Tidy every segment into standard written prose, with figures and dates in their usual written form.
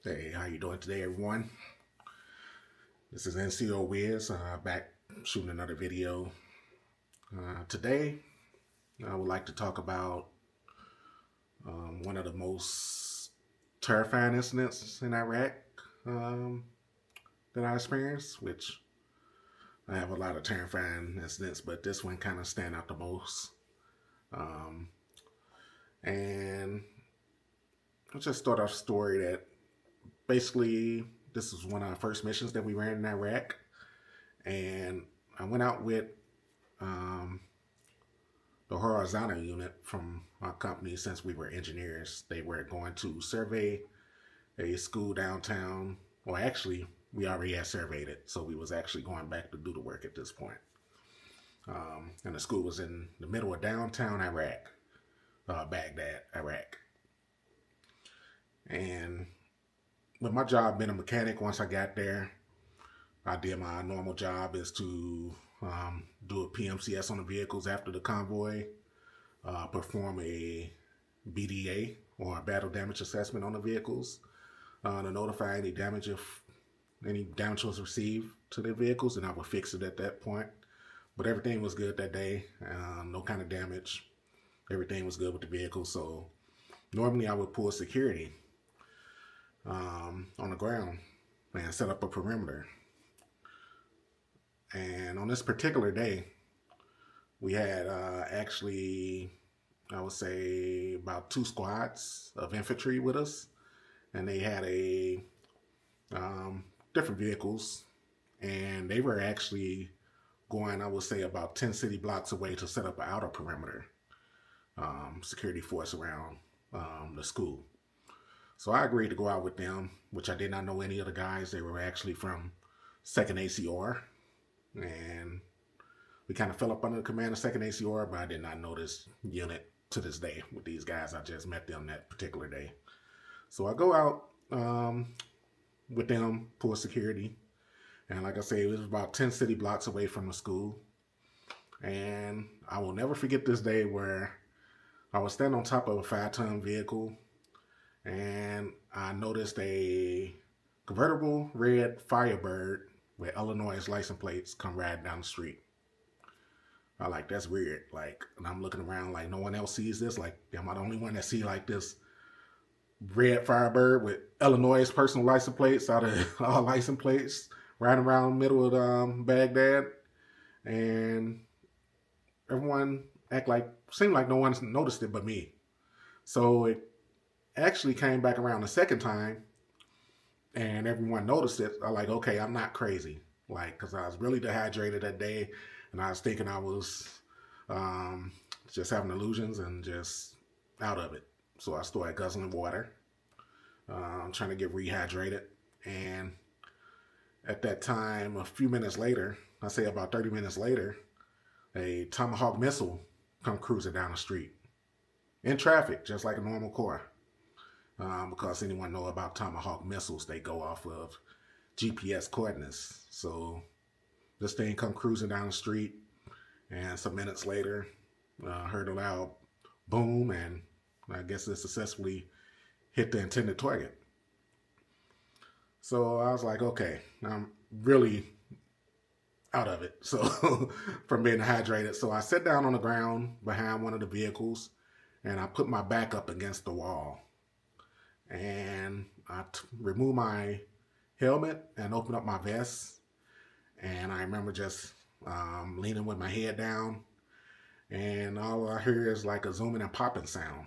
Hey, how you doing today, everyone? This is NCO Wiz, back shooting another video. Today, I would like to talk about one of the most terrifying incidents in Iraq um, that I experienced, which I have a lot of terrifying incidents, but this one kind of stand out the most. Um, and I'll just start off a story that basically this was one of our first missions that we ran in Iraq. And I went out with um, the horizontal unit from our company. Since we were engineers, they were going to survey a school downtown. Well, actually, we already had surveyed it, so we was actually going back to do the work at this point. And the school was in the middle of downtown Iraq, Baghdad, Iraq. And with my job being a mechanic, once I got there, I did my normal job is to do a PMCS on the vehicles after the convoy, perform a BDA or a battle damage assessment on the vehicles, to notify any damage if any damage was received to the vehicles, and I would fix it at that point. But everything was good that day, no kind of damage. Everything was good with the vehicle. So normally I would pull security on the ground and set up a perimeter. And on this particular day, we had actually, I would say, about 2 squads of infantry with us. And they had different vehicles. And they were actually going, I would say, about 10 city blocks away to set up an outer perimeter security force around the school. So I agreed to go out with them, which I did not know any of the guys. They were actually from 2nd ACR. And we kind of fell up under the command of 2nd ACR, but I did not know this unit to this day with these guys. I just met them that particular day. So I go out with them, pull security. And like I say, it was about 10 city blocks away from the school. And I will never forget this day where I was standing on top of a 5-ton vehicle, and I noticed a convertible red Firebird with Illinois license plates come riding down the street. I like, that's weird. Like, and I'm looking around like no one else sees this. Like, am I the only one that see like this red Firebird with Illinois personal license plates out of all license plates riding around the middle of Baghdad? And everyone seemed like no one noticed it but me. So it actually came back around the second time, and everyone noticed it. I like, okay, I'm not crazy. Like, because I was really dehydrated that day, and I was thinking I was just having illusions and just out of it. So I started guzzling water, trying to get rehydrated. And at that time, a few minutes later, I say about 30 minutes later, a Tomahawk missile come cruising down the street in traffic, just like a normal car. Because anyone know about Tomahawk missiles, they go off of GPS coordinates. So this thing come cruising down the street, and some minutes later, heard a loud boom, and I guess it successfully hit the intended target. So I was like, okay, I'm really out of it. So from being dehydrated. So I sat down on the ground behind one of the vehicles, and I put my back up against the wall. And I removed my helmet and opened up my vest. And I remember just leaning with my head down. And all I hear is like a zooming and popping sound.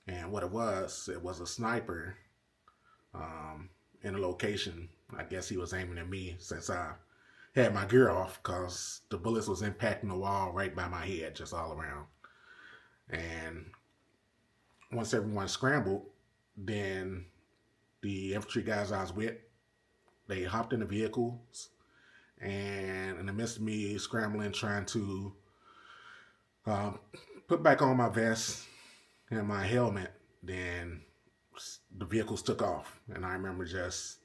And what it was a sniper in a location. I guess he was aiming at me since I had my gear off, because the bullets was impacting the wall right by my head, just all around. And once everyone scrambled, then the infantry guys I was with, they hopped in the vehicles, and in the midst of me scrambling, trying to put back on my vest and my helmet, then the vehicles took off. And I remember just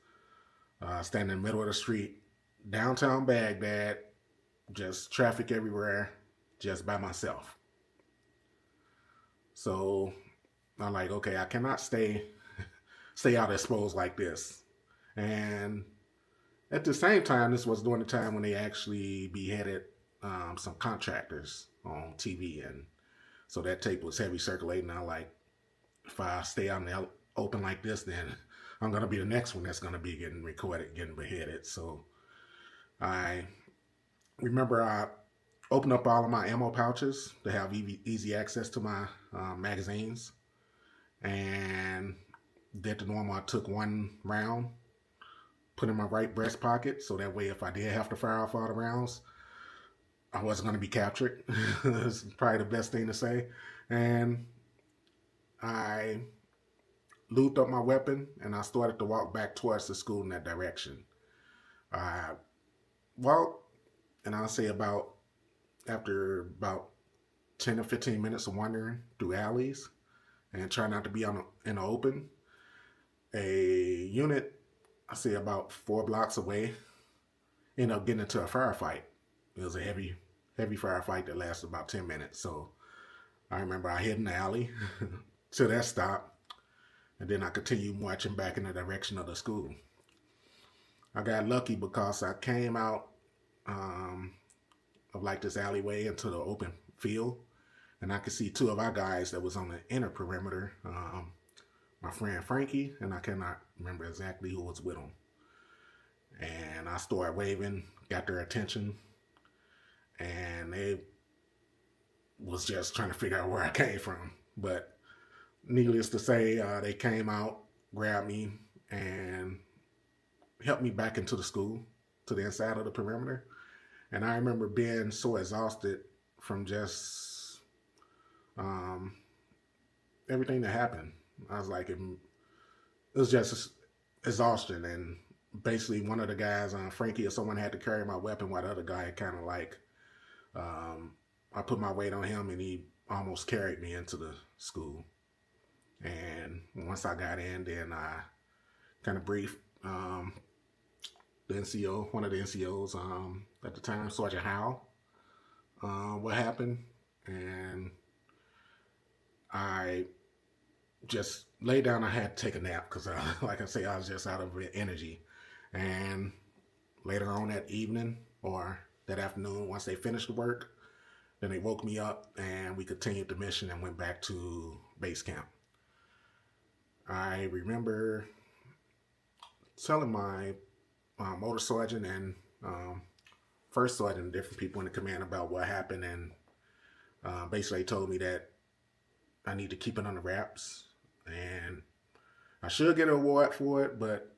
standing in the middle of the street, downtown Baghdad, just traffic everywhere, just by myself. So I'm like, okay, I cannot stay stay out exposed like this. And at the same time, this was during the time when they actually beheaded some contractors on TV, and so that tape was heavy circulating. I like, if I stay out in the open like this, then I'm gonna be the next one that's gonna be getting recorded, getting beheaded. So I remember I opened up all of my ammo pouches to have easy access to my magazines, and did the normal. I took one round, put in my right breast pocket, so that way if I did have to fire off all the rounds, I wasn't going to be captured. That's probably the best thing to say. And I lubed up my weapon, and I started to walk back towards the school in that direction. I walked, and I'll say after about 10 or 15 minutes of wandering through alleys and trying not to be in the open, a unit, I say about 4 blocks away, ended up getting into a firefight. It was a heavy firefight that lasted about 10 minutes. So I remember I hid in the alley till that stopped, and then I continued marching back in the direction of the school. I got lucky because I came out of like this alleyway into the open field, and I could see 2 of our guys that was on the inner perimeter. My friend Frankie, and I cannot remember exactly who was with him. And I started waving, got their attention, and they was just trying to figure out where I came from. But needless to say, they came out, grabbed me, and helped me back into the school, to the inside of the perimeter. And I remember being so exhausted from just everything that happened. I was like, it was just exhaustion. And basically one of the guys, Frankie or someone, had to carry my weapon, while the other guy kind of like, I put my weight on him, and he almost carried me into the school. And once I got in, then I kind of briefed the NCO, one of the NCOs at the time, Sergeant Howell, what happened. And I just lay down. I had to take a nap because, like I say, I was just out of energy. And later on that evening, or that afternoon, once they finished the work, then they woke me up, and we continued the mission and went back to base camp. I remember telling my motor sergeant and first sergeant, different people in the command, about what happened, and basically told me that I need to keep it under wraps, and I should get an award for it, but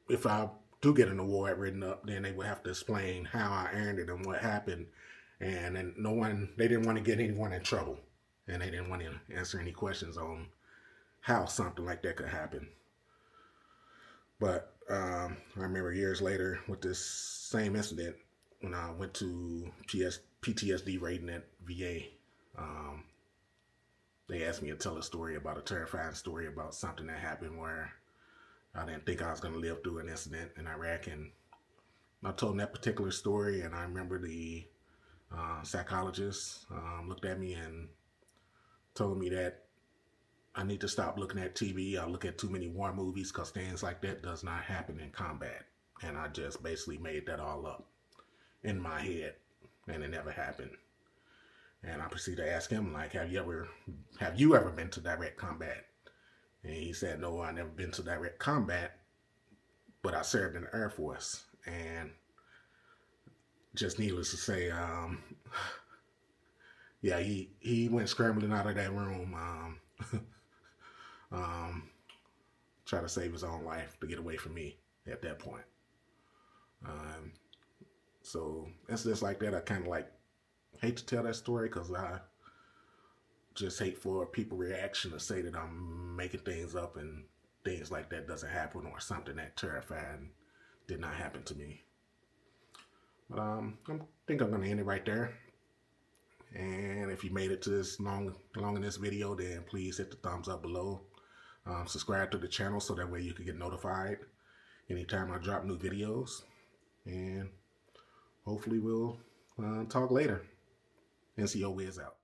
if I do get an award written up, then they would have to explain how I earned it and what happened. And then they didn't want to get anyone in trouble, and they didn't want to answer any questions on how something like that could happen. But I remember years later with this same incident, when I went to PTSD rating at VA, they asked me to tell a story about a terrifying story about something that happened where I didn't think I was going to live through an incident in Iraq. And I told them that particular story, and I remember the psychologist looked at me and told me that I need to stop looking at TV. I look at too many war movies, because things like that does not happen in combat. And I just basically made that all up in my head, and it never happened. And I proceeded to ask him, like, have you ever been to direct combat? And he said, no, I never been to direct combat, but I served in the Air Force. And just needless to say, yeah, he went scrambling out of that room, try to save his own life to get away from me at that point. So incidents like that, I kind of like hate to tell that story, because I just hate for people reaction to say that I'm making things up and things like that doesn't happen, or something that terrifying did not happen to me. But I think I'm going to end it right there. And if you made it to this long in this video, then please hit the thumbs up below. Subscribe to the channel so that way you can get notified anytime I drop new videos. And hopefully we'll talk later. NCO Wiz out.